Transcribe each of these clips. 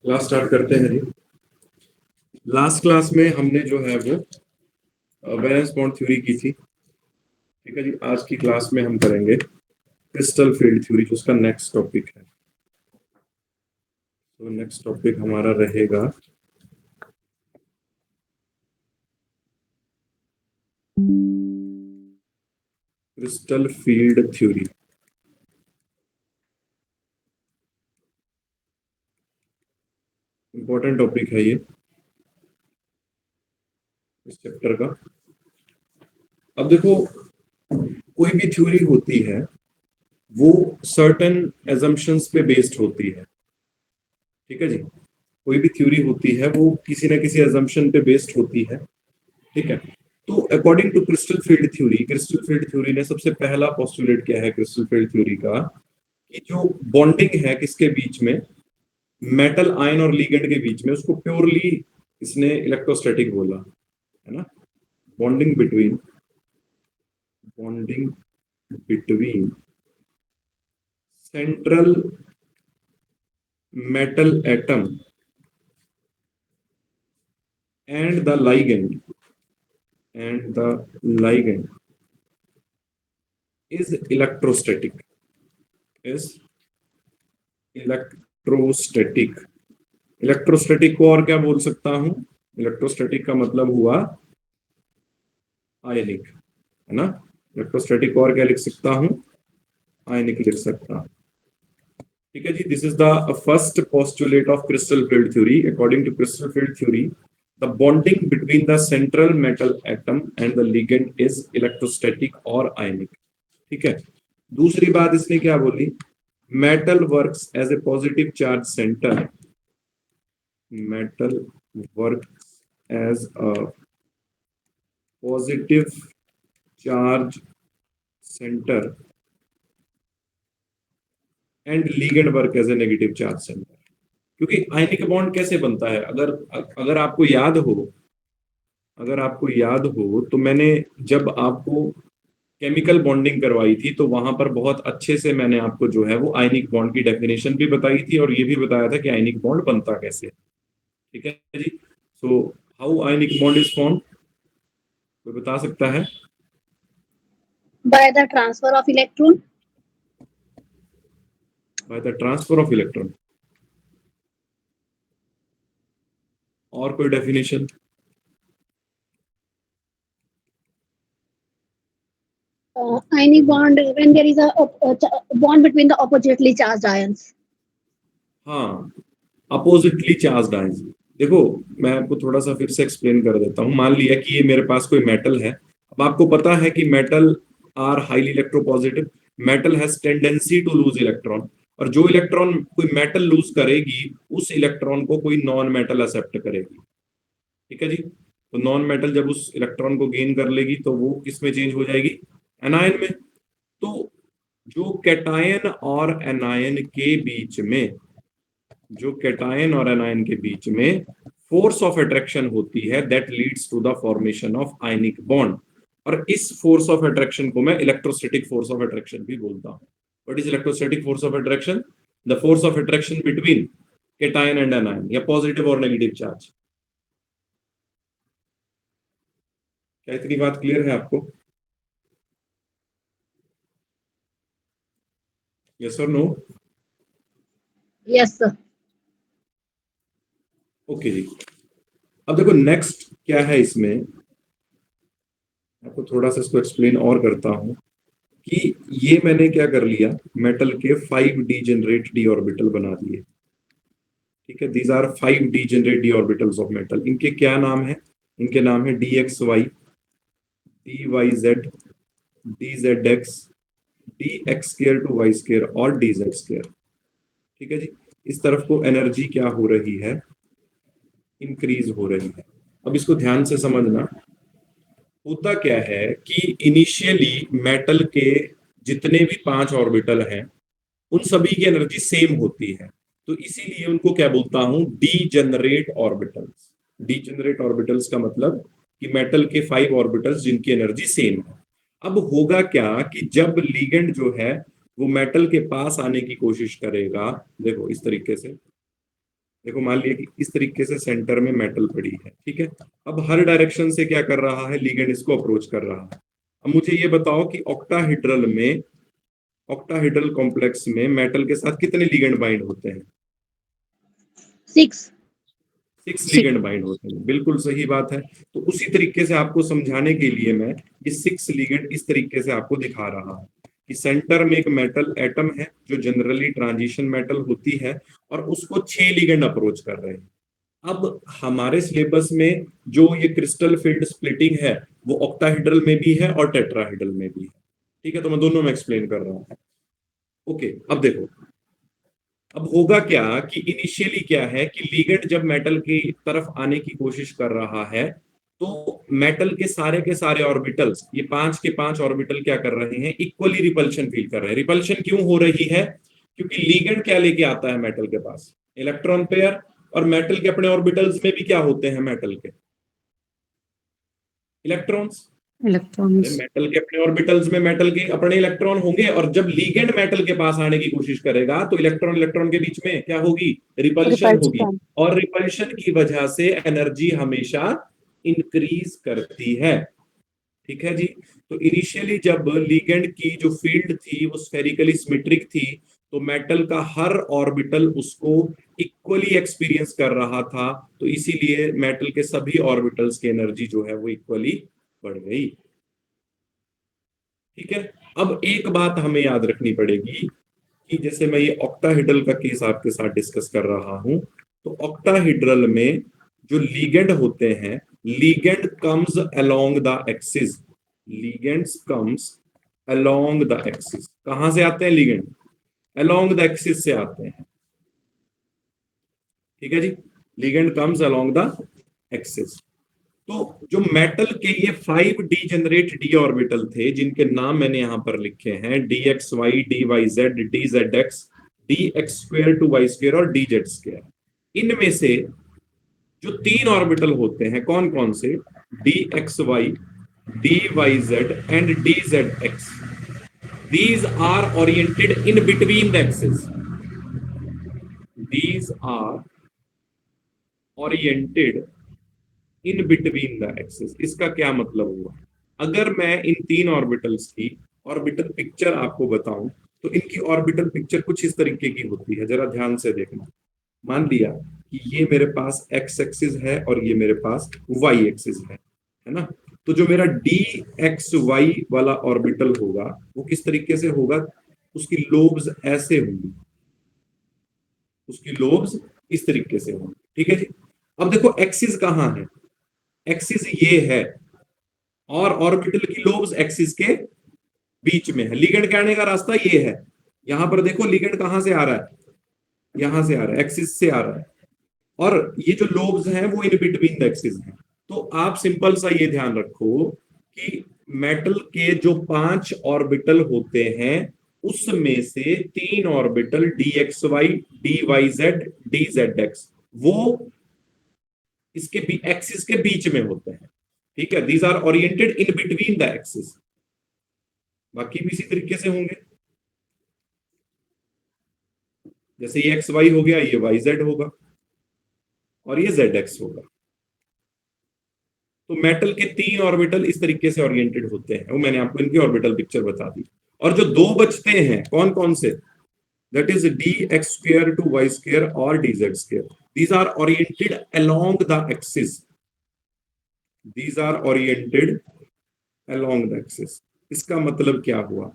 Class start करते हैं जी। Last class में हमने जो है वो वैलेंस बॉन्ड थ्योरी की थी। ठीक है जी, आज की क्लास में हम करेंगे क्रिस्टल फील्ड थ्योरी, जो उसका नेक्स्ट टॉपिक है। तो नेक्स्ट टॉपिक हमारा रहेगा crystal field theory. Important topic है ये इस चैप्टर का। अब देखो, कोई भी थ्योरी होती है वो सर्टेन एजम्पशंस पे बेस्ड होती है। ठीक है जी, कोई भी थ्योरी होती है वो किसी ना किसी एजम्पशन पे बेस्ड होती है। ठीक है, तो according to crystal field theory ने सबसे पहला पोस्टुलेट किया है क्रिस्टल फील्ड थ्योरी का, कि जो बॉन्डिंग है किसके बीच में, मेटल आयन और लीगेंड के बीच में, उसको प्योरली इसने इलेक्ट्रोस्टैटिक बोला है ना। Bonding between central metal atom and the ligand is electrostatic. Electrostatic को और क्या बोल सकता हूं? इलेक्ट्रोस्टैटिक का मतलब हुआ आयनिक, है ना। इलेक्ट्रोस्टैटिक को और क्या लिख सकता हूं? आयनिक लिख सकता हूं। ठीक है जी, this is the first postulate of crystal field theory. According to crystal field theory, the bonding between the central metal atom and the ligand is electrostatic और आयनिक। ठीक है, दूसरी बात इसने क्या बोली? Metal works as a positive charge centre. metal works as a positive charge center and ligand work as a negative charge center। क्योंकि ionic bond कैसे बनता है, अगर अगर आपको याद हो तो मैंने जब आपको केमिकल बॉन्डिंग करवाई थी तो वहां पर बहुत अच्छे से मैंने आपको जो है वो आयनिक बॉन्ड की डेफिनेशन भी बताई थी और ये भी बताया था कि आयनिक बॉन्ड बनता कैसे। ठीक है जी, so how ionic bond is form, कोई बता सकता है? By the transfer of electron. By the transfer of electron. और कोई definition? Ionic bond when there is a bond between the oppositely charged ions. हाँ, अपोजिटली चार्ज्ड आयंस। देखो, मैं आपको थोड़ा सा फिर से एक्सप्लेन कर देता हूँ। मान लिया कि ये मेरे पास कोई मेटल है। अब आपको पता है कि metal are highly electropositive. Metal has tendency to lose electron, और जो इलेक्ट्रॉन कोई मेटल लूज करेगी उस इलेक्ट्रॉन को कोई नॉन मेटल एक्सेप्ट करेगी। ठीक है जी, तो नॉन मेटल जब उस इलेक्ट्रॉन को गेन कर लेगी तो वो किस में चेंज हो जाएगी? एनायन में। तो जो कैटायन और एनायन के बीच में फोर्स ऑफ अट्रैक्शन होती है, that leads to the formation of ionic bond. और इस फोर्स ऑफ अट्रैक्शन को मैं इलेक्ट्रोस्टैटिक फोर्स ऑफ अट्रैक्शन भी बोलता हूं। What is electrostatic force of attraction? The force of attraction between cation and anion, या पॉजिटिव और नेगेटिव चार्ज। क्या इतनी बात क्लियर है आपको? यस और नो? Yes, sir. ओके जी, अब देखो नेक्स्ट क्या है इसमें। आपको थोड़ा सा इसको एक्सप्लेन और करता हूं कि ये मैंने क्या कर लिया, मेटल के 5 डीजेनरेट डी ऑर्बिटल बना दिए। ठीक है, these are 5 degenerate d orbitals of metal. इनके क्या नाम है? इनके नाम है d x y, d y z, d z x, d x square to y square और डी जेड स्केयर। ठीक है जी, इस तरफ को एनर्जी क्या हो रही है? इंक्रीज हो रही है। अब इसको ध्यान से समझना। होता क्या है कि इनिशियली मेटल के जितने भी 5 ऑर्बिटल हैं उन सभी की एनर्जी सेम होती है, तो इसीलिए उनको क्या बोलता हूं? Degenerate orbitals. डीजेनरेट ऑर्बिटल्स का मतलब कि मेटल के 5 ऑर्बिटल्स जिनकी एनर्जी सेम है। अब होगा क्या कि जब लिगेंड जो है वो मेटल के पास आने की कोशिश करेगा, देखो इस तरीके से, देखो मान लिया कि इस तरीके से सेंटर में मेटल पड़ी है, ठीक है। अब हर डायरेक्शन से क्या कर रहा है, लिगेंड इसको अप्रोच कर रहा है। अब मुझे ये बताओ कि ऑक्टाहेड्रल कॉम्प्लेक्स में मेटल के साथ कितने लिगेंड बाइंड होते हैं? 6. 6 6। लिगेंड बाइंड होते हैं, बिल्कुल सही बात है। तो उसी तरीके से आपको समझाने के लिए मैं ये 6 लिगेंड इस तरीके से आपको दिखा रहा हूं कि सेंटर में एक मेटल एटम है जो जनरली ट्रांजिशन मेटल होती है, और उसको 6 लिगेंड अप्रोच कर रहे हैं। अब हमारे सिलेबस में जो ये क्रिस्टल फील्ड स्प्लिटिंग है वो ऑक्टाहेड्रल में भी है और टेट्राहेड्रल में भी है, ठीक है। तो मैं दोनों में एक्सप्लेन कर रहा हूं। ओके, अब देखो, अब होगा क्या कि इनिशियली क्या है कि लिगेंड जब मेटल की तरफ आने की कोशिश कर रहा है, तो मेटल के सारे ऑर्बिटल्स, ये 5 के 5 ऑर्बिटल क्या कर रहे हैं, इक्वली रिपल्शन फील कर रहे हैं। रिपल्शन क्यों हो रही है? क्योंकि लिगेंड क्या लेके आता है मेटल के पास, इलेक्ट्रॉन पेयर, और मेटल के अपने ऑर्बिटल्स में भी क्या होते हैं मेटल के, इलेक्ट्रॉन्स। इलेक्ट्रॉन्स। मेटल के अपने ऑर्बिटल्स में मेटल के अपने इलेक्ट्रॉन होंगे, और जब लिगेंड मेटल के पास आने की कोशिश करेगा तो इलेक्ट्रॉन इलेक्ट्रॉन के बीच में क्या होगी, रिपल्शन होगी। रिपल्शन। और रिपल्शन की वजह से एनर्जी हमेशा इंक्रीज करती है, ठीक है जी। तो इनिशियली जब लिगेंड की जो फील्ड थी वो स्फेरिकली सिमेट्रिक थी, तो मेटल का हर ऑर्बिटल उसको इक्वली एक्सपीरियंस कर रहा था, तो इसीलिए मेटल के सभी ऑर्बिटल्स की एनर्जी जो है वो इक्वली बढ़ गई, ठीक है। अब एक बात हमें याद रखनी पड़ेगी कि जैसे मैं ये ऑक्टाहेड्रल का केस आपके साथ डिस्कस कर रहा हूं, तो ऑक्टाहेड्रल में जो लीगेंड होते हैं, ligand comes along the axis, ligands comes along the axis. कहां से आते हैं लीगेंड? अलोंग द एक्सिस से आते हैं, ठीक है जी। Ligand comes along the axis. तो जो मेटल के ये 5 डीजेनरेट डी ऑर्बिटल थे, जिनके नाम मैंने यहां पर लिखे हैं, d x y, d y z, d z x, d x square to Y square और डी जेड स्क्वेयर, इनमें से जो 3 ऑर्बिटल होते हैं, कौन कौन से, d x y, d y z and d z x, these are oriented in between the axes, these are oriented in between the axis. इसका क्या मतलब हुआ? अगर मैं इन 3 ऑर्बिटल्स की ऑर्बिटल पिक्चर आपको बताऊं, तो इनकी ऑर्बिटल पिक्चर कुछ इस तरीके की होती है, जरा ध्यान से देखना। मान लिया कि ये मेरे पास एक्स एक्सिस है और ये मेरे पास वाई एक्सिस है ना। तो जो मेरा डी एक्स वाई वाला ऑर्बिटल होगा वो किस तरीके से होगा, उसकी लोब्स ऐसे होंगी, उसकी लोब्स इस तरीके से होंगी, ठीक है जी। अब देखो एक्सिस कहां है, एक्सिस ये है, और ऑर्बिटल की लोब्स एक्सिस के बीच में है। लिगेंड के आने का रास्ता ये है, यहां पर देखो लिगेंड कहां से आ रहा है, यहां से आ रहा है, एक्सिस से आ रहा है, और ये जो लोब्स हैं वो इन बिटवीन द एक्सिस हैं। तो आप सिंपल सा ये ध्यान रखो कि मेटल के जो 5 ऑर्बिटल होते हैं उसमें से 3 orbital d x y, d y z, d z x, वो इसके एक्सिस के बीच में होते हैं, ठीक है। These are oriented in between the axis. बाकी भी इसी तरीके से होंगे, जैसे ये एक्स वाई हो गया, ये वाई जेड होगा, और ये जेड एक्स होगा। तो मेटल के 3 ऑर्बिटल इस तरीके से ओरिएंटेड होते हैं, वो मैंने आपको इनकी ऑर्बिटल पिक्चर बता दी। और जो 2 बचते हैं, कौन कौन से, that is D x square to Y square और D Z square, these are oriented along the axis, these are oriented along the axis. इसका मतलब क्या हुआ?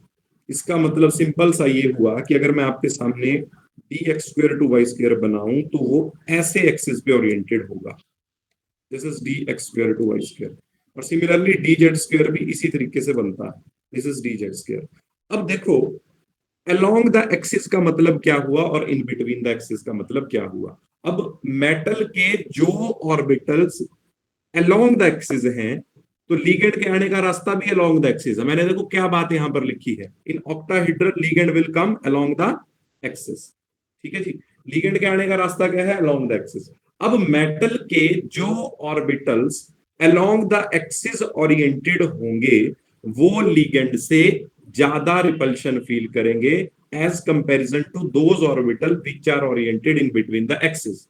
इसका मतलब सिंपल सा ये हुआ कि अगर मैं आपके सामने d x square to Y square बनाऊं तो वो ऐसे एक्सिस पे ओरिएंटेड होगा, this is D x square to Y square. और सिमिलरली डी जेड स्क्वेयर भी इसी तरीके से बनता है, this is d Z square. अब देखो अलोंग द एक्सिस का मतलब क्या हुआ और इन बिटवीन द एक्सिस का मतलब क्या हुआ। अब मेटल के जो ऑर्बिटल्स अलोंग द एक्सिस हैं, तो लिगेंड के आने का रास्ता भी अलोंग द एक्सिस है। मैंने देखो क्या बात यहां पर लिखी है, in octahedral ligand will come along the axis, ठीक है जी। लिगेंड के आने का रास्ता क्या है, अलोंग द एक्सिस। अब मेटल के जो orbitals along the axis oriented होंगे वो लिगेंड से ज्यादा रिपल्शन फील करेंगे as comparison to those orbital which are oriented in between the axis.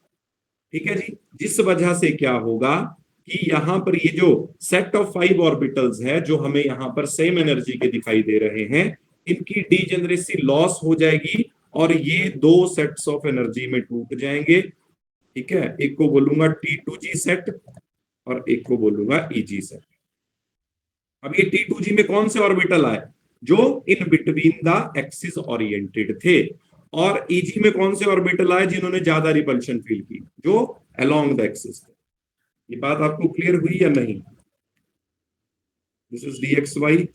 ठीक है जी। जिस वजह से क्या होगा कि यहां पर ये जो सेट ऑफ 5 ऑर्बिटल्स है जो हमें यहां पर सेम एनर्जी के दिखाई दे रहे हैं, इनकी डीजेनरेसी लॉस हो जाएगी और ये दो सेट्स ऑफ एनर्जी में टूट जाएंगे। ठीक है, एक को बोलूंगा T2G सेट और एक को बोलूंगा EG सेट। अब ये T2G में कौन से ऑर्बिटल आए? जो इन बिटवीन द एक्सिस ओरिएंटेड थे। और EG में कौन से ऑर्बिटल आए जिन्होंने ज्यादा रिपल्शन फील की? जो अलोंग द एक्सिस थे। ये बात आपको क्लियर हुई या नहीं? This is dxy,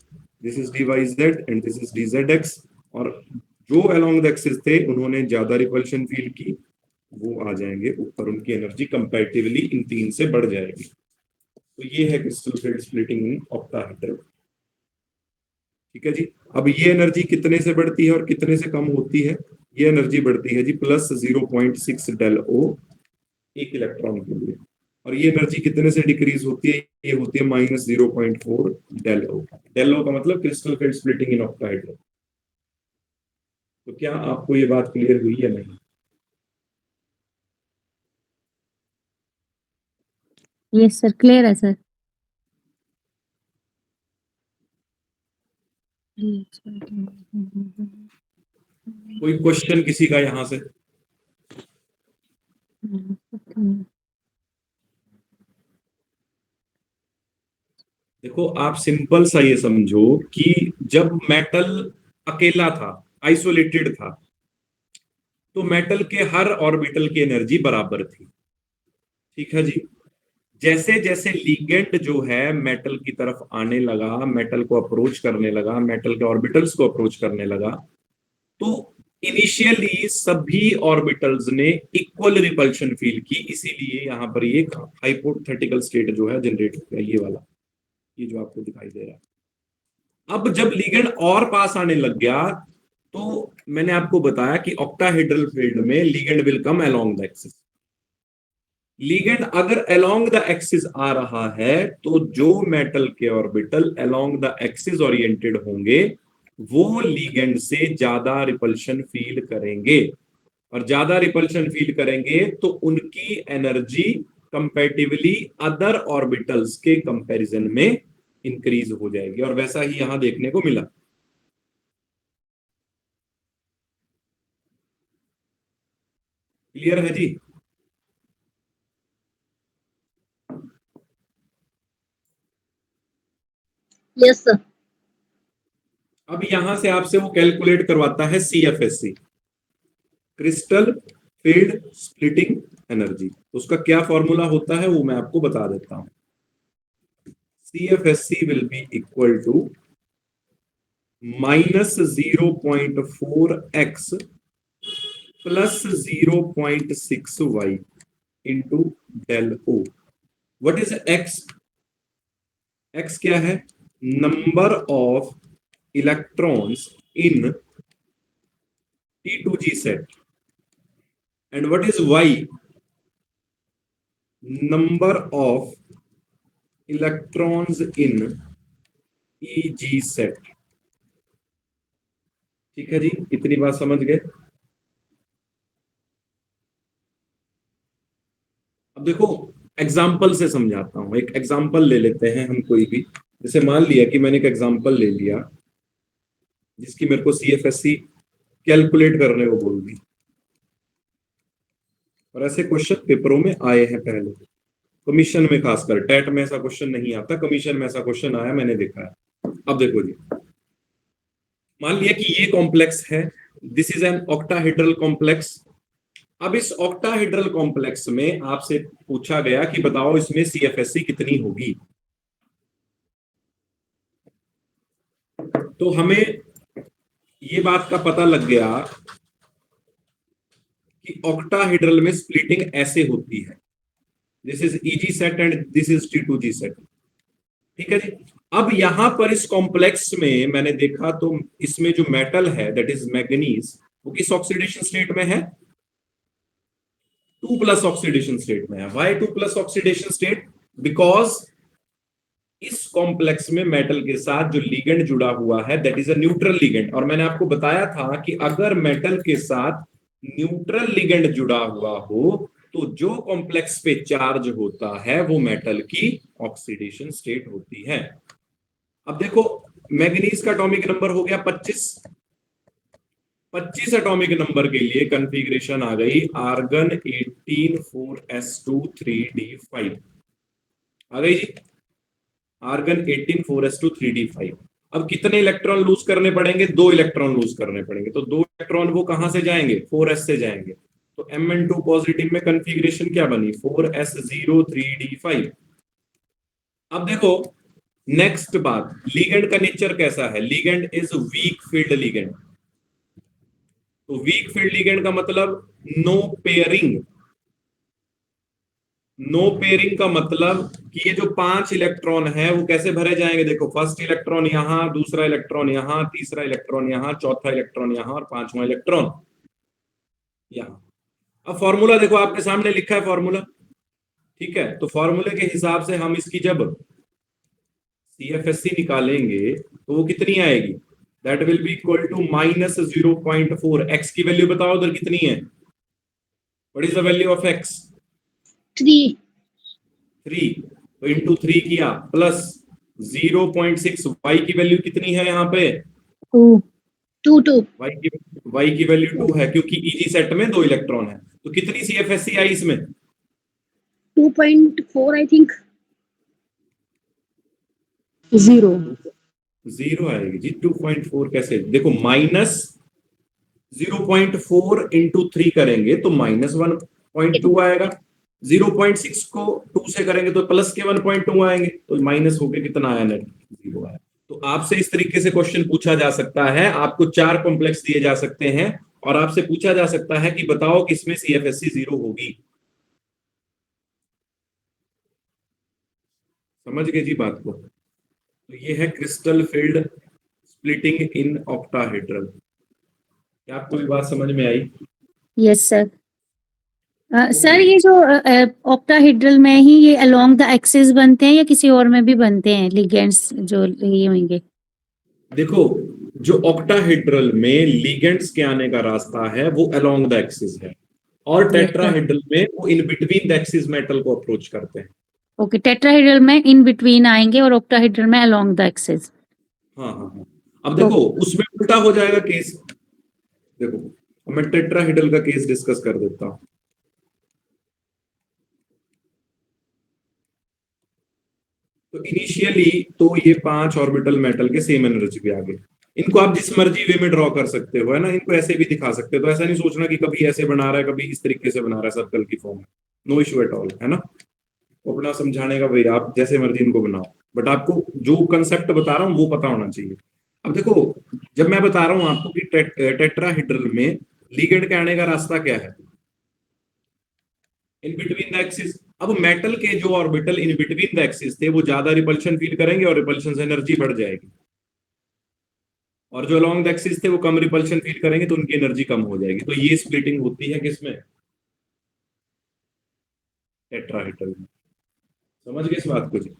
this is dyz and this is dzx। और जो अलोंग द एक्सिस थे उन्होंने ज्यादा रिपल्शन फील की, वो आ जाएंगे ऊपर, उनकी एनर्जी कंपैरेटिवली इन तीन से बढ़ जाएगी। तो ये है crystal field splitting in octahedral. ठीक है जी। अब ये एनर्जी कितने से बढ़ती है और कितने से कम होती है? ये एनर्जी बढ़ती है जी +0.6 डेल ओ एक इलेक्ट्रॉन के लिए। और ये एनर्जी कितने से डिक्रीज होती है? ये होती है -0.4 डेल ओ। डेल ओ का मतलब crystal field splitting in octahedral. तो क्या आपको ये बात क्लियर हुई या नहीं? यस सर, क्लियर है सर। कोई क्वेश्चन किसी का यहां से? देखो, आप सिंपल सा ये समझो कि जब मेटल अकेला था, आइसोलेटेड था, तो मेटल के हर ऑर्बिटल की एनर्जी बराबर थी। ठीक है जी। जैसे जैसे लिगेंड जो है मेटल की तरफ आने लगा, मेटल को अप्रोच करने लगा, मेटल के ऑर्बिटल्स को अप्रोच करने लगा, तो इनिशियली सभी ऑर्बिटल्स ने इक्वल रिपल्शन फील की। इसीलिए यहां पर ये हाइपोथेटिकल स्टेट जो है जनरेट हो गया, ये वाला, ये जो आपको दिखाई दे रहा है। अब जब लिगेंड और पास आने लग गया, तो मैंने आपको बताया कि ऑक्टाहेड्रल फील्ड में ligand will come along the axis. Ligand अगर अलोंग द एक्सिस आ रहा है, तो जो मेटल के orbital along the axis oriented होंगे वो लिगेंड से ज्यादा रिपल्शन फील करेंगे। और ज्यादा रिपल्शन फील करेंगे तो उनकी एनर्जी कंपैरेटिवली अदर ऑर्बिटल्स के कंपैरिजन में इंक्रीज हो जाएगी। और वैसा ही यहां देखने को मिला। क्लियर है जी? Yes sir. अब यहां से आपसे वो कैलकुलेट करवाता है CFSC, crystal field splitting energy. उसका क्या फॉर्मूला होता है वो मैं आपको बता देता हूं। CFSC will be equal to -0.4x plus 0.6y into del o. What is x? x क्या है? Number of electrons in T2G set. And what is y? Number of electrons in EG set. ठीक है जी, इतनी बात समझ गए? अब देखो, एग्जाम्पल से समझाता हूं। एक एग्जाम्पल ले लेते हैं हम कोई भी। जैसे मान लिया कि मैंने एक एग्जाम्पल ले लिया जिसकी मेरे को CFSC कैलकुलेट करने को बोल दी। और ऐसे क्वेश्चन पेपरों में आए हैं पहले, कमीशन में खासकर। टेट में ऐसा क्वेश्चन नहीं आता, कमीशन में ऐसा क्वेश्चन आया, मैंने देखा है। अब देखो जी, मान लिया कि ये कॉम्प्लेक्स है, this is an octahedral complex. अब इस ऑक्टाहेड्रल कॉम्प्लेक्स में आपसे पूछा गया कि बताओ इसमें CFSC कितनी होगी। तो हमें ये बात का पता लग गया कि ऑक्टाहेड्रल में स्प्लिटिंग ऐसे होती है। This is EG set and this is T2G set. ठीक है जी। अब यहां पर इस कॉम्प्लेक्स में मैंने देखा तो इसमें जो मेटल है दैट इज मैग्नीज, वो किस ऑक्सीडेशन स्टेट में है? 2+ ऑक्सीडेशन स्टेट में है। Why 2+ oxidation state? बिकॉज इस कॉम्प्लेक्स में मेटल के साथ जो लिगेंड जुड़ा हुआ है that is a neutral ligand. और मैंने आपको बताया था कि अगर मेटल के साथ न्यूट्रल लिगेंड जुड़ा हुआ हो तो जो कॉम्प्लेक्स पे चार्ज होता है वो मेटल की ऑक्सीडेशन स्टेट होती है। अब देखो मैग्नीज का एटॉमिक नंबर हो गया 25। 25 एटॉमिक नंबर के लिए कॉन्फ़िगरेशन आ गई आर्गन 18 4s2 3d5 आ गई जी। Argon 18 4s2 3d5। अब कितने इलेक्ट्रॉन लूज करने पड़ेंगे? 2 इलेक्ट्रॉन लूज करने पड़ेंगे। तो 2 इलेक्ट्रॉन वो कहां से जाएंगे? 4s से जाएंगे। तो Mn2 पॉजिटिव में कॉन्फ़िगरेशन क्या बनी? 4s0 3d5। अब देखो नेक्स्ट बात, लिगेंड का नेचर कैसा है? Ligand is weak field ligand. तो वीक फील्ड लिगेंड का मतलब नो पेयरिंग। नो पेयरिंग का मतलब कि ये जो 5 इलेक्ट्रॉन है वो कैसे भरे जाएंगे? देखो फर्स्ट इलेक्ट्रॉन यहां, दूसरा इलेक्ट्रॉन यहां, तीसरा इलेक्ट्रॉन यहां, चौथा इलेक्ट्रॉन यहां और पांचवा इलेक्ट्रॉन यहां। अब फॉर्मूला देखो आपके सामने लिखा है फॉर्मूला, ठीक है? तो फॉर्मूले के हिसाब से हम इसकी जब CFSC निकालेंगे तो वो कितनी आएगी? That will be equal to -0.4। X की वैल्यू बताओ उधर कितनी है? What is the value of x? 3. 3। तो इंटू 3 किया प्लस 0.6। वाई की वैल्यू कितनी है यहाँ पे? 2. 2 2. वाई की वैल्यू 2 है क्योंकि इजी सेट में 2 इलेक्ट्रॉन है। तो कितनी CFSC आई इसमें? 2.4 I think. 0. 0 आएगी जी। 2.4 कैसे? देखो -0.4 इंटू 3 करेंगे तो -1.2 आएगा। 0.6 को 2 से करेंगे तो प्लस के 1.2 आएंगे। तो माइनस होके कितना आया? नेट 0 आया। तो आपसे इस तरीके से क्वेश्चन पूछा जा सकता है। आपको 4 कॉम्प्लेक्स दिए जा सकते हैं और आपसे पूछा जा सकता है कि बताओ किसमें CFSC 0 होगी। समझ गए जी बात को? तो ये है crystal field splitting in octahedral. क्या आपको ये बात समझ में आई? Yes sir. सर ये जो ऑक्टाहेड्रल में ही ये अलोंग द एक्सिस बनते हैं या किसी और में भी बनते हैं लिगेंड्स जो ये होंगे? देखो जो ऑक्टाहेड्रल में लिगेंड्स के आने का रास्ता है वो अलोंग द एक्सिस है और टेट्राहेड्रल में वो इन बिटवीन द एक्सिस मेटल को अप्रोच करते हैं। ओके, टेट्राहेड्रल में इन बिटवीन आएंगे और ऑक्टाहेड्रल में अलोंग द एक्सिस। हाँ हाँ हाँ। अब देखो उसमें उल्टा हो जाएगा केस। देखो मैं टेट्राहेड्रल का केस डिस्कस कर देता हूं। तो इनिशियली तो ये 5 ऑर्बिटल मेटल के सेम एनर्जी पे आ गए। इनको आप जिस मर्जी वे में ड्रॉ कर सकते हो, है ना? इनको ऐसे भी दिखा सकते हो। तो ऐसा नहीं सोचना कि कभी ऐसे बना रहा है कभी इस तरीके से बना रहा है सर्कल की फॉर्म में। नो इशू एट ऑल, है ना? वो अपना समझाने का भाई आप जैसे मर्जी इनको बनाओ, बट आपको जो कंसेप्ट बता रहा हूँ वो पता होना चाहिए। अब देखो जब मैं बता रहा हूँ आपको कि टेट्राहेड्रल में लिगेंड के आने का रास्ता क्या है? इन बिटवीन द एक्सिस। अब मेटल के जो orbital in between the axis थे वो ज्यादा रिपल्शन फील करेंगे और रिपल्शन से एनर्जी बढ़ जाएगी, और जो अलोंग द एक्सिस थे वो कम रिपल्शन फील करेंगे तो उनकी एनर्जी कम हो जाएगी। तो ये स्प्लिटिंग होती है किसमें? टेट्राहेड्रल में। समझ गए इस बात को जी?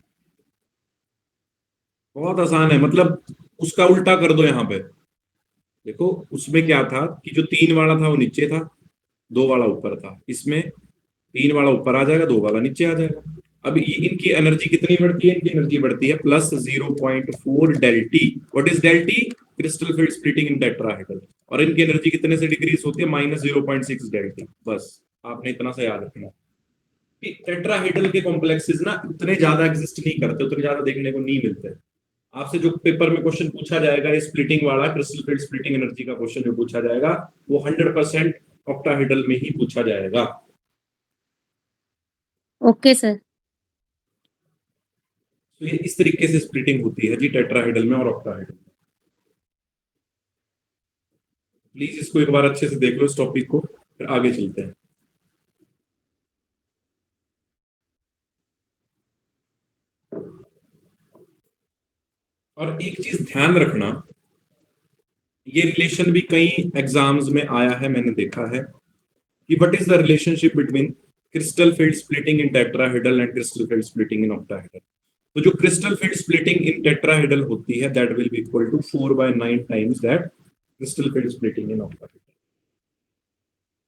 बहुत आसान है, मतलब उसका उल्टा कर दो यहाँ पे। देखो उसमें क्या था कि जो 3 वाला था वो नीचे था, 2 वाला ऊपर था। इसमें 3 वाला ऊपर आ जाएगा, 2 वाला नीचे आ जाएगा। अब ये इनकी एनर्जी कितनी बढ़ती है? इनकी एनर्जी बढ़ती है plus 0.4 delta T. What is delta T? Crystal field splitting in tetrahedral. और इनकी एनर्जी कितने से डिक्रीज होती है? -0.6 डेल्टी। बस आपने इतना सा याद रखना कि टेट्राहेड्रल के कॉम्प्लेक्सेस ना इतने ज्यादा एग्जिस्ट नहीं करते, उतने ज्यादा देखने को नहीं मिलते। आपसे जो पेपर में क्वेश्चन पूछा जाएगा ये स्प्लिटिंग वाला, क्रिस्टल फील्ड स्प्लिटिंग एनर्जी का क्वेश्चन जो पूछा जाएगा वो 100% ऑक्टाहेड्रल में ही पूछा जाएगा। Okay sir. तो ये इस तरीके से स्प्लिटिंग होती है जी टेट्राहेड्रल में और ऑक्टाहेड्रल में। प्लीज इसको एक बार अच्छे से देख लो इस टॉपिक को, फिर आगे चलते हैं। और एक चीज ध्यान रखना, ये रिलेशन भी कई एग्जाम्स में आया है, मैंने देखा है कि what is the relationship between crystal field splitting in tetrahedral and crystal field splitting in octahedral. तो जो crystal field splitting in tetrahedral होती है that will be equal to 4/9 times that crystal field splitting in octahedral.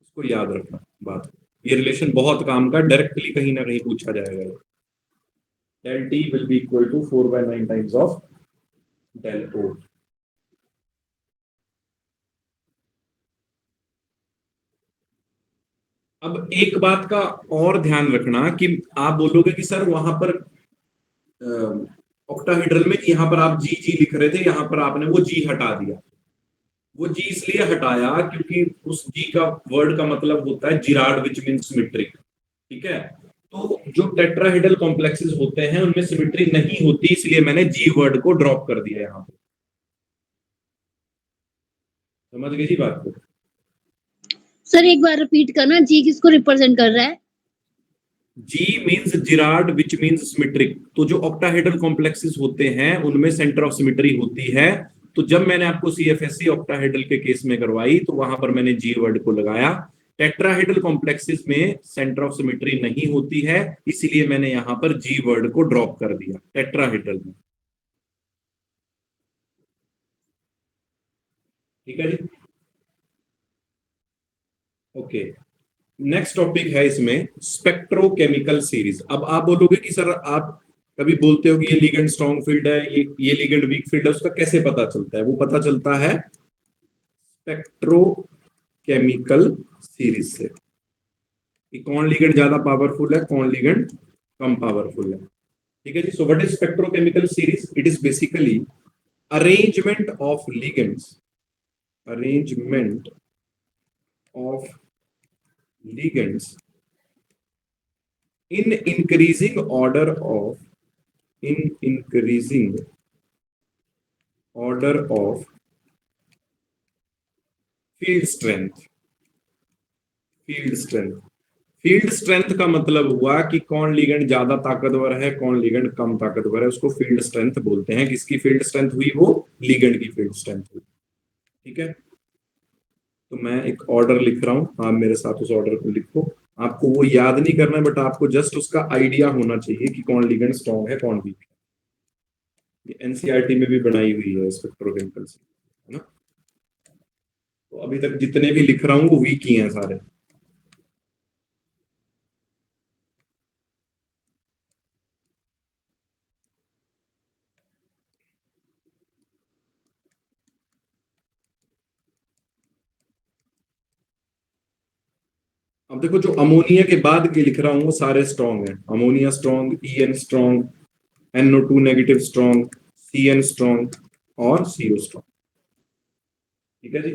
इसको याद रखना बात, ये relation बहुत काम का, डायरेक्टली कहीं ना कहीं पूछा जाएगा। del T will be equal to 4/9 times of del O। अब एक बात का और ध्यान रखना कि आप बोलोगे कि सर वहां पर ऑक्टाहेड्रल में यहाँ पर आप जी जी लिख रहे थे, यहाँ पर आपने वो जी हटा दिया। वो जी इसलिए हटाया क्योंकि उस जी का वर्ड का मतलब होता है जिरार्ड, विच मीन सिमेट्रिक। ठीक है, तो जो टेट्राहेड्रल कॉम्प्लेक्सेस होते हैं उनमें सिमेट्री नहीं होती, इसलिए मैंने जी वर्ड को ड्रॉप कर दिया यहाँ पे। समझ गई जी बात को? सर एक बार रिपीट करना, जी किसको रिप्रेजेंट कर रहा है? G means gerade, which means symmetric. तो जो ऑक्टाहेड्रल कॉम्प्लेक्सेस होते हैं उनमें सेंटर ऑफ सिमेट्री होती है। तो जब मैंने आपको सीएफएससी ऑक्टाहेड्रल के केस में करवाई तो वहां पर मैंने जी वर्ड को लगाया। टेट्राहेड्रल कॉम्प्लेक्सेस में सेंटर ऑफ सिमेट्री नहीं होती है, इसीलिए मैंने यहां पर जी वर्ड को ड्रॉप कर दिया टेट्राहेड्रल में। ठीक है जी, ओके। नेक्स्ट टॉपिक है इसमें स्पेक्ट्रोकेमिकल सीरीज। अब आप बोलोगे कि सर आप कभी बोलते हो कि ये लिगेंड स्ट्रॉन्ग फील्ड है, ये लिगेंड वीक फील्ड है, उसका कैसे पता चलता है? वो पता चलता है स्पेक्ट्रोकेमिकल सीरीज से कि कौन लिगेंड ज्यादा पावरफुल है, कौन लिगेंड कम पावरफुल है। ठीक है जी। So what is spectrochemical series? It is basically arrangement of ligands, arrangement of ligands in increasing order of field strength। Field strength का मतलब हुआ कि कौन लिगेंड ज्यादा ताकतवर है, कौन लिगेंड कम ताकतवर है, उसको फील्ड स्ट्रेंथ बोलते हैं। किसकी फील्ड स्ट्रेंथ हुई? वो लिगेंड की फील्ड स्ट्रेंथ हुई। ठीक है, तो मैं एक ऑर्डर लिख रहा हूं, आप मेरे साथ उस ऑर्डर को लिखो। आपको वो याद नहीं करना है, बट आपको जस्ट उसका आइडिया होना चाहिए कि कौन लिगेंड स्ट्रॉन्ग है, कौन वीक है। ये एनसीईआरटी में भी बनाई हुई है स्पेक्ट्रोकेमिकल से, है ना? तो अभी तक जितने भी लिख रहा हूं वो वीक ही हैं सारे। अब देखो, जो अमोनिया के बाद के लिख रहा हूं वो सारे स्ट्रॉन्ग हैं। Ammonia strong, EN strong, NO2 negative strong, CN strong और CO स्ट्रॉन्ग। ठीक है जी।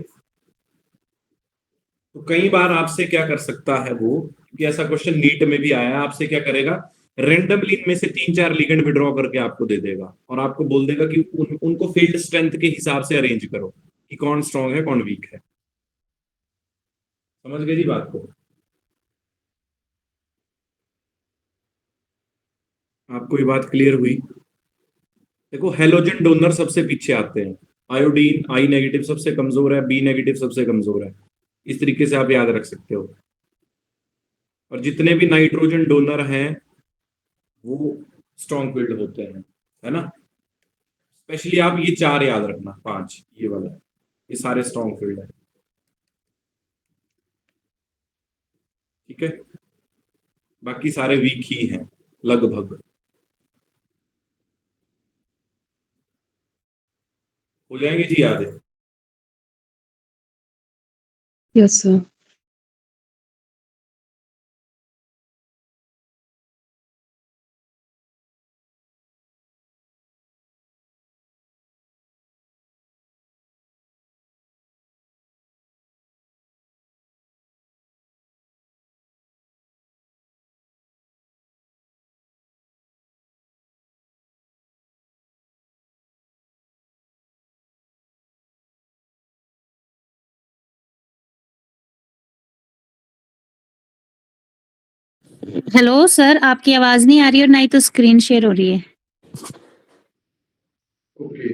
तो कई बार आपसे क्या कर सकता है वो, कि ऐसा क्वेश्चन नीट में भी आया, आपसे क्या करेगा, रेंडमली इनमें से 3-4 लिगेंड विड्रॉ करके आपको दे देगा और आपको बोल देगा कि उनको फील्ड स्ट्रेंथ के हिसाब से अरेंज करो कि कौन स्ट्रॉन्ग है, कौन वीक है। समझ गए जी बात को? आपको ये बात क्लियर हुई? देखो, हेलोजन डोनर सबसे पीछे आते हैं। आयोडीन I नेगेटिव सबसे कमजोर है, B नेगेटिव सबसे कमजोर है। इस तरीके से आप याद रख सकते हो। और जितने भी नाइट्रोजन डोनर हैं वो स्ट्रॉन्ग फील्ड होते हैं, है ना? स्पेशली आप ये 4 याद रखना, 5 ये वाला, ये सारे स्ट्रॉन्ग फील्ड है। ठीक है, बाकी सारे वीक ही हैं लगभग। हो जाएंगे जी याद है? Yes sir. हेलो सर, आपकी आवाज नहीं आ रही और ना ही तो स्क्रीन शेयर हो रही है। ओके,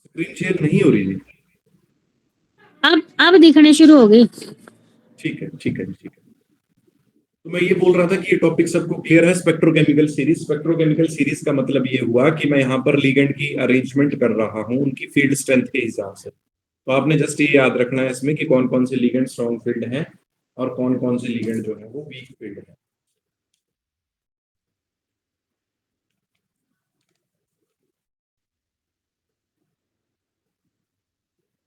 स्क्रीन शेयर नहीं हो रही जी? अब दिखने शुरू हो गई। ठीक है, ठीक है जी, ठीक है। तो मैं ये बोल रहा था कि ये टॉपिक सबको क्लियर है। स्पेक्ट्रोकेमिकल सीरीज, स्पेक्ट्रोकेमिकल सीरीज का मतलब ये हुआ कि मैं यहाँ पर लिगेंड की अरेंजमेंट कर रहा हूँ उनकी फील्ड स्ट्रेंथ के हिसाब से। तो आपने जस्ट ये याद रखना है इसमें कि कौन कौन से लिगेंड स्ट्रॉन्ग फील्ड हैं और कौन कौन से लिगेंड जो है वो वीक फील्ड है।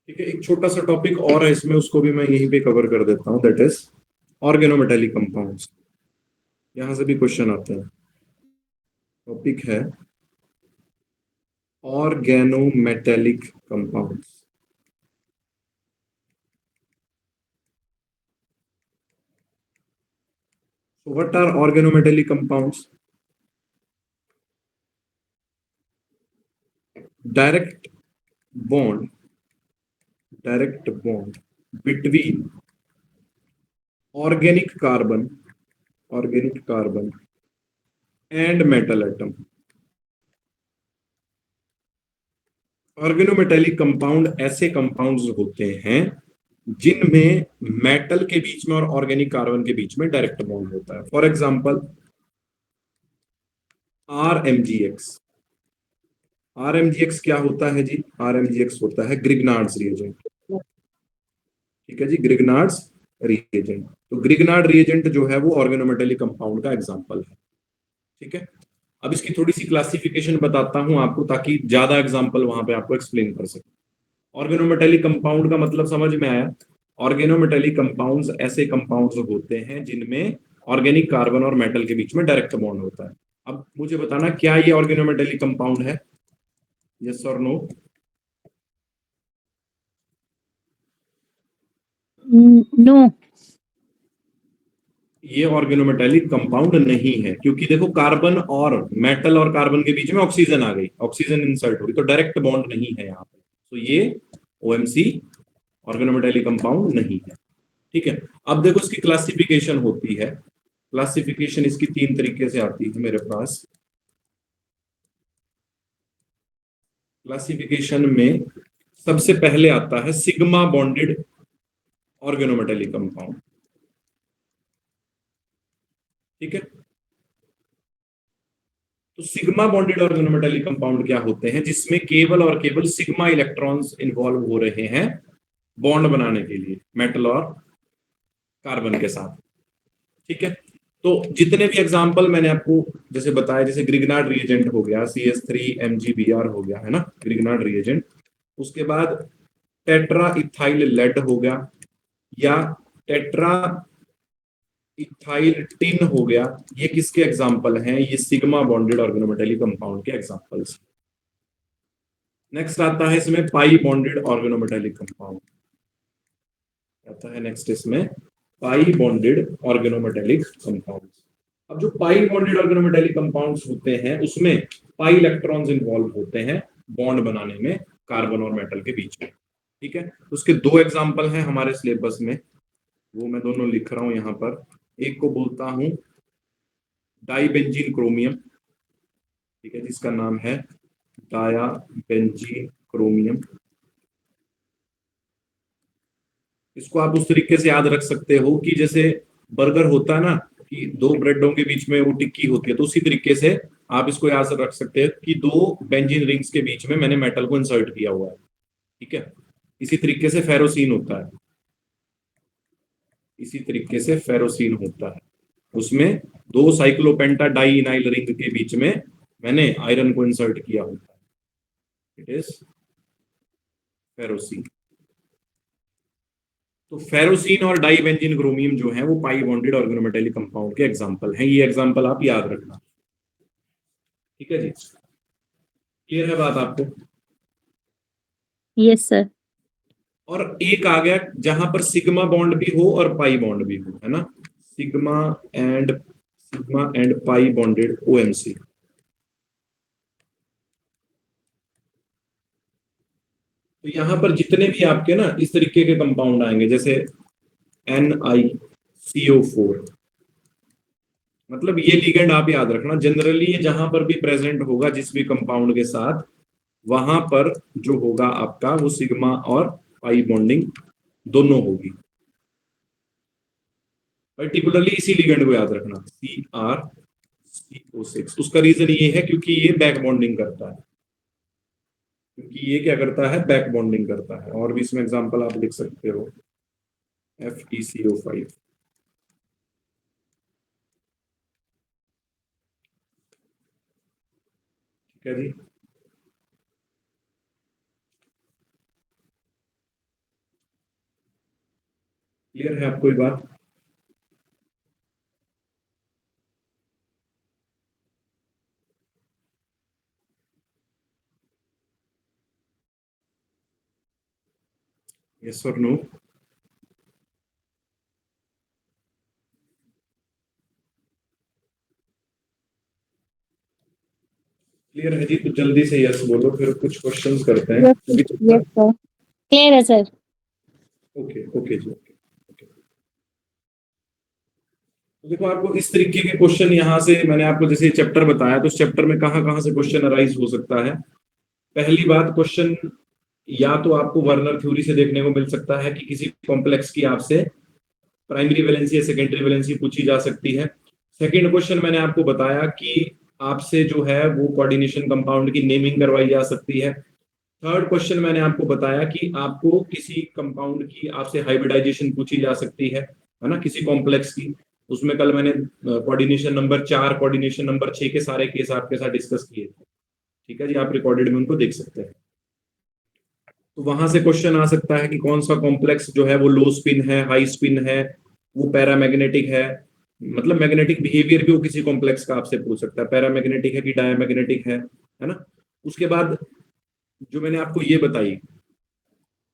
ठीक है, एक छोटा सा टॉपिक और है इसमें, उसको भी मैं यहीं पे कवर कर देता हूँ, दैट इज ऑर्गेनोमेटेलिक कंपाउंड्स। यहां से भी क्वेश्चन आते हैं। टॉपिक है organometallic compounds. So what are organometallic compounds? Direct bond between organic carbon and metal atom. Organometallic compound ऐसे कंपाउंड्स होते हैं जिनमें मेटल के बीच में और ऑर्गेनिक कार्बन के बीच में डायरेक्ट बॉन्ड होता है। फॉर एग्जांपल RMGX क्या होता है जी? RMGX होता है ग्रिग्नार्ड्स रिएजेंट। ठीक है जी, ग्रिग्नार्ड्स रिएजेंट। तो ग्रिग्नार्ड रिएजेंट जो है वो ऑर्गेनोमेटेलिक कंपाउंड का एग्जांपल है। ठीक है, अब इसकी थोड़ी सी क्लासिफिकेशन बताता हूं आपको ताकि ज्यादा एग्जांपल वहां पे आपको एक्सप्लेन कर सके। ऑर्गेनोमेटेलिक कंपाउंड का मतलब समझ में आया? ऑर्गेनोमेटेलिक कंपाउंड्स ऐसे कंपाउंड्स होते हैं जिनमें ऑर्गेनिक कार्बन और मेटल के बीच में डायरेक्ट बॉन्ड होता है। अब मुझे बताना क्या ये ऑर्गेनोमेटेलिक कंपाउंड है, यस और नो? नो, ये ऑर्गेनोमेटेलिक कंपाउंड नहीं है, क्योंकि देखो कार्बन और मेटल और कार्बन के बीच में ऑक्सीजन आ गई, ऑक्सीजन इंसर्ट हो गई, तो डायरेक्ट बॉन्ड नहीं है यहाँ पे। तो ये OMC ऑर्गेनोमेटेलिक कंपाउंड नहीं है। ठीक है, अब देखो इसकी क्लासिफिकेशन होती है। क्लासिफिकेशन इसकी 3 तरीके से आती है मेरे पास। क्लासिफिकेशन में सबसे पहले आता है सिग्मा बॉन्डेड ऑर्गेनोमेटेलिक कंपाउंड। ठीक है, तो सिग्मा बॉन्डेड ऑर्गेनोमेटेलिक कंपाउंड क्या होते हैं? जिसमें केवल और केवल सिग्मा इलेक्ट्रॉन्स इन्वॉल्व हो रहे हैं बॉन्ड बनाने के लिए मेटल और कार्बन के साथ। ठीक है, तो जितने भी एग्जांपल मैंने आपको जैसे बताया, जैसे ग्रिग्नार्ड रिएजेंट हो गया, CS3MgBr हो गया, है ना, ग्रिग्नार्ड रिएजेंट। उसके बाद टेट्रा इथाइल लेड हो गया या टेट्रा इथाइल टिन हो गया, ये किसके एग्जांपल हैं? ये सिग्मा बॉन्डेड ऑर्गेनोमेटेलिक कंपाउंड के एग्जांपल्स। नेक्स्ट आता है इसमें पाई बॉन्डेड ऑर्गेनोमेटेलिक कंपाउंड आता है। नेक्स्ट इसमें पाई बॉन्डेड ऑर्गेनोमेटेलिक कंपाउंड्स। अब जो पाई बॉन्डेड ऑर्गेनोमेटेलिक कंपाउंड्स होते हैं उसमें पाई इलेक्ट्रॉन्स इन्वॉल्व होते हैं बॉन्ड बनाने में कार्बन और मेटल के बीच में। ठीक है, उसके 2 एग्जांपल हैं हमारे सिलेबस में, वो मैं दोनों लिख रहा हूं यहां पर। एक को बोलता हूं डाइबेंजीन क्रोमियम, ठीक है, जिसका नाम है डायाबेंजीन क्रोमियम। इसको आप उस तरीके से याद रख सकते हो कि जैसे बर्गर होता है ना कि 2 ब्रेडों के बीच में वो टिक्की होती है, तो उसी तरीके से आप इसको याद रख सकते हैं कि 2 बेंजीन रिंग्स के बीच में मैंने मेटल को इंसर्ट किया हुआ है। ठीक है, इसी तरीके से फेरोसीन होता है, इसी तरीके से फेरोसीन होता है। उसमें 2 साइक्लोपेंटा डाई इनाइल रिंग के बीच में मैंने आयरन को इंसर्ट किया होता है, इट इज फेरोसीन। तो फेरोसीन और डाइबेंजीन क्रोमियम जो है वो पाई बॉन्डेड ऑर्गेनोमेटेलिक कंपाउंड के एग्जांपल हैं। ये एग्जांपल आप याद रखना। ठीक है जी, क्लियर है बात आपको? Yes sir. और एक आ गया जहां पर सिग्मा बॉन्ड भी हो और पाई बॉन्ड भी हो, है ना, sigma and pi bonded OMC। तो यहां पर जितने भी आपके ना इस तरीके के कंपाउंड आएंगे, जैसे NiCO4, मतलब ये लिगेंड आप याद रखना, जनरली ये जहां पर भी प्रेजेंट होगा जिस भी कंपाउंड के साथ, वहां पर जो होगा आपका वो सिग्मा और पाई बॉन्डिंग दोनों होगी। पर्टिकुलरली इसी लिगेंड को याद रखना, CrCO6। उसका रीजन ये है क्योंकि ये बैक बॉन्डिंग करता है, क्योंकि ये क्या करता है, बैक बॉन्डिंग करता है। और भी इसमें एग्जांपल आप लिख सकते हो, FeCO5। ठीक है जी। क्लियर है आपको ये बात? यस और नो? क्लियर है जी? तो जल्दी से यस बोलो, फिर कुछ क्वेश्चंस करते हैं। यस सर, क्लियर है सर। ओके ओके जी, ओके ओके। तो देखो, आपको इस तरीके के क्वेश्चन यहाँ से मैंने आपको जैसे चैप्टर बताया, तो उस चैप्टर में कहाँ कहाँ से क्वेश्चन अराइज हो सकता है। पहली बात, क्वेश्चन या तो आपको वर्नर थ्योरी से देखने को मिल सकता है कि किसी कॉम्प्लेक्स की आपसे प्राइमरी वैलेंसी या सेकेंडरी वैलेंसी पूछी जा सकती है। सेकंड क्वेश्चन मैंने आपको बताया कि आपसे जो है वो कोऑर्डिनेशन कंपाउंड की नेमिंग करवाई जा सकती है। थर्ड क्वेश्चन मैंने आपको बताया कि आपको किसी कंपाउंड की आपसे हाइब्रिडाइजेशन पूछी जा सकती है ना, किसी कॉम्प्लेक्स की। उसमें कल मैंने कोऑर्डिनेशन नंबर 4, कोऑर्डिनेशन नंबर 6 के सारे केस आपके साथ डिस्कस किए थे। ठीक है जी, आप रिकॉर्डेड में उनको देख सकते हैं। तो वहां से क्वेश्चन आ सकता है कि कौन सा कॉम्प्लेक्स जो है वो लो स्पिन है, हाई स्पिन है, वो पैरामैग्नेटिक है। मतलब मैग्नेटिक बिहेवियर भी वो किसी कॉम्प्लेक्स का आपसे पूछ सकता है, पैरामैग्नेटिक है कि डायमैग्नेटिक है ना। उसके बाद जो मैंने आपको ये बताई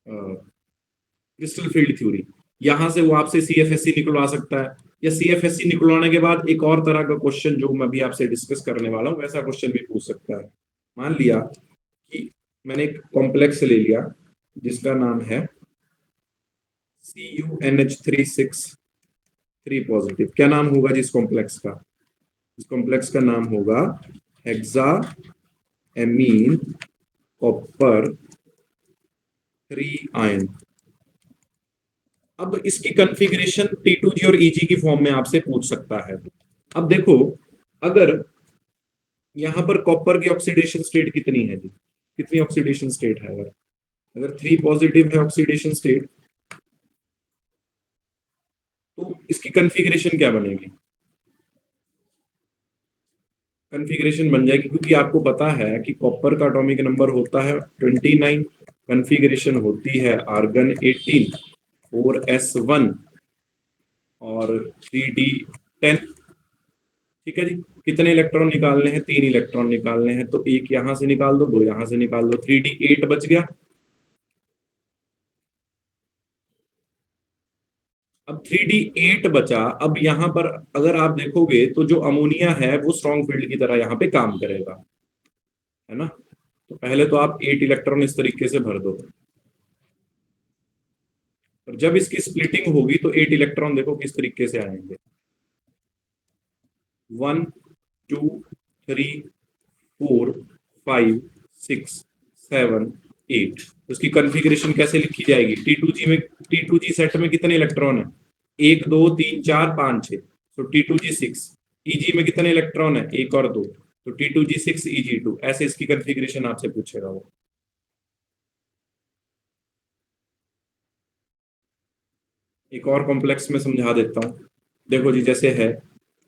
क्रिस्टल फील्ड थ्योरी, यहां से वो आपसे CFSC निकलवा सकता है, या CFSC निकलवाने के बाद एक और तरह का क्वेश्चन जो मैं भी आपसे डिस्कस करने वाला हूं, वैसा क्वेश्चन भी पूछ सकता है। मान लिया कि मैंने एक कॉम्प्लेक्स ले लिया जिसका नाम है CuNH3 पॉजिटिव। क्या नाम होगा जिस कॉम्प्लेक्स का? इस कॉम्प्लेक्स का नाम होगा हेक्साएमीन कॉपर 3 आयन। अब इसकी कॉन्फ़िगरेशन T2G और EG की फॉर्म में आपसे पूछ सकता है। अब देखो, अगर यहां पर कॉपर की ऑक्सीडेशन स्टेट कितनी है जी, कितनी ऑक्सीडेशन स्टेट है? अगर 3 पॉजिटिव है ऑक्सीडेशन स्टेट, तो इसकी कॉन्फ़िगरेशन क्या बनेगी? कॉन्फ़िगरेशन बन जाएगी, क्योंकि आपको पता है कि कॉपर का एटॉमिक नंबर होता है 29, कॉन्फ़िगरेशन होती है आर्गन 18, 4s1 और 3d10। ठीक है जी। कितने इलेक्ट्रॉन निकालने हैं? 3 इलेक्ट्रॉन निकालने हैं, तो एक यहां से निकाल दो, 2 यहां से निकाल दो, 3d8 बच गया। अब 3d8 बचा। अब यहां पर अगर आप देखोगे तो जो अमोनिया है वो स्ट्रॉन्ग फील्ड की तरह यहां पे काम करेगा, है ना। तो पहले तो आप 8 इलेक्ट्रॉन इस तरीके से भर दो, और जब इसकी स्प्लिटिंग होगी तो 8 इलेक्ट्रॉन देखो किस तरीके से आएंगे, 1 2 3 4 5 6 7 8। उसकी कॉन्फ़िगरेशन कैसे लिखी जाएगी? T2G सेट में कितने इलेक्ट्रॉन है? 1 2 3 4 5 6, तो T2G6। EG में कितने इलेक्ट्रॉन है? 1 और 2, तो T2G6 EG2। ऐसे इसकी कॉन्फ़िगरेशन आपसे पूछेगा वो। एक और कॉम्प्लेक्स में समझा देता हूं। देखो जी, जैसे है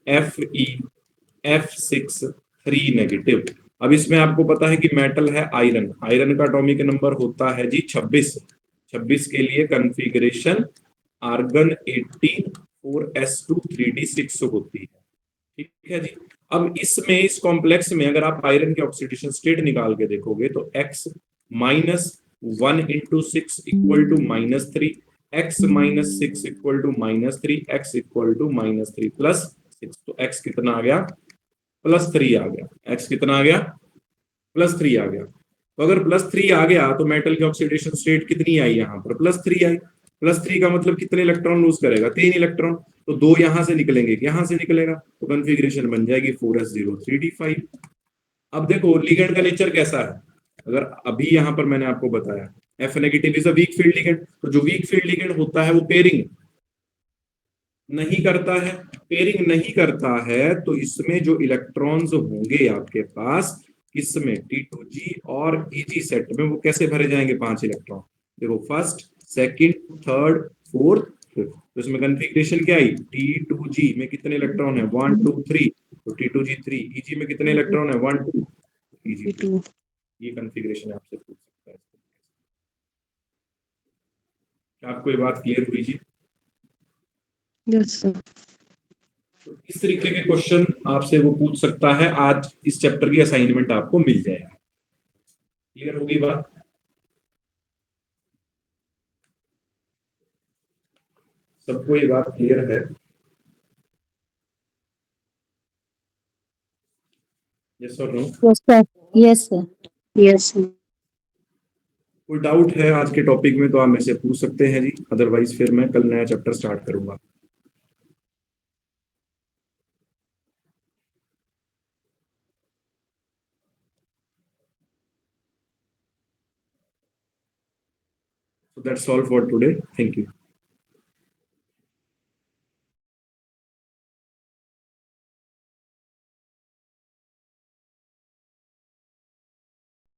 FeF6 3 नेगेटिव। अब इसमें आपको पता है कि मेटल है आयरन, आयरन का एटॉमिक नंबर होता है जी 26। 26 के लिए कॉन्फ़िगरेशन आर्गन 18 4s2 3d6 होती है। ठीक है जी। अब इसमें इस कॉम्प्लेक्स में अगर आप आयरन के ऑक्सीडेशन स्टेट निकाल के देखोगे तो x -1 × 6 = -3, x -6 = -3, x = -3 +6। तो x कितना आ गया? +3 आ गया। x कितना आ गया? +3 आ गया। तो अगर +3 आ गया तो मेटल की ऑक्सीडेशन स्टेट कितनी आई? यहाँ पर +3 आई। +3 का मतलब कितने इलेक्ट्रॉन लूज करेगा? 3 इलेक्ट्रॉन। तो 2 यहां से निकलेंगे, यहां से निकलेगा, तो कॉन्फ़िगरेशन बन जाएगी 4s0 3d5। अब देखो लिगेंड का नेचर कैसा है। अगर अभी यहां पर मैंने आपको बताया F negative is a weak field ligand, तो जो वीक फील्ड लिगेंड होता है वो पेयरिंग, नहीं करता है, पेयरिंग नहीं करता है, तो इसमें जो इलेक्ट्रॉन्स होंगे आपके पास, किसमें, T2G और Eg सेट में, वो कैसे भरे जाएंगे 5 इलेक्ट्रॉन? देखो, first, second, third, fourth, fifth. तो इसमें कन्फिग्रेशन क्या आई, T2G में कितने इलेक्ट्रॉन है, 1 2 3, तो T2G 3, Eg में कितने इलेक्ट्रॉन है, 1 2, Eg 2। Two. ये कन्फिग्रेशन आपसे पूछ सकता है। क्या आपको ये बात क्लियर हुई जी? Yes, sir. तो इस तरीके के क्वेश्चन आपसे वो पूछ सकता है। आज इस चैप्टर की असाइनमेंट आपको मिल जाएगा। क्लियर होगी बात? सबको ये बात क्लियर है? यस और no? Yes sir, yes sir. Yes, sir. कोई डाउट है आज के टॉपिक में तो आप मेरे से पूछ सकते हैं जी, अदरवाइज फिर मैं कल नया चैप्टर स्टार्ट करूंगा। So that's all for today. Thank you.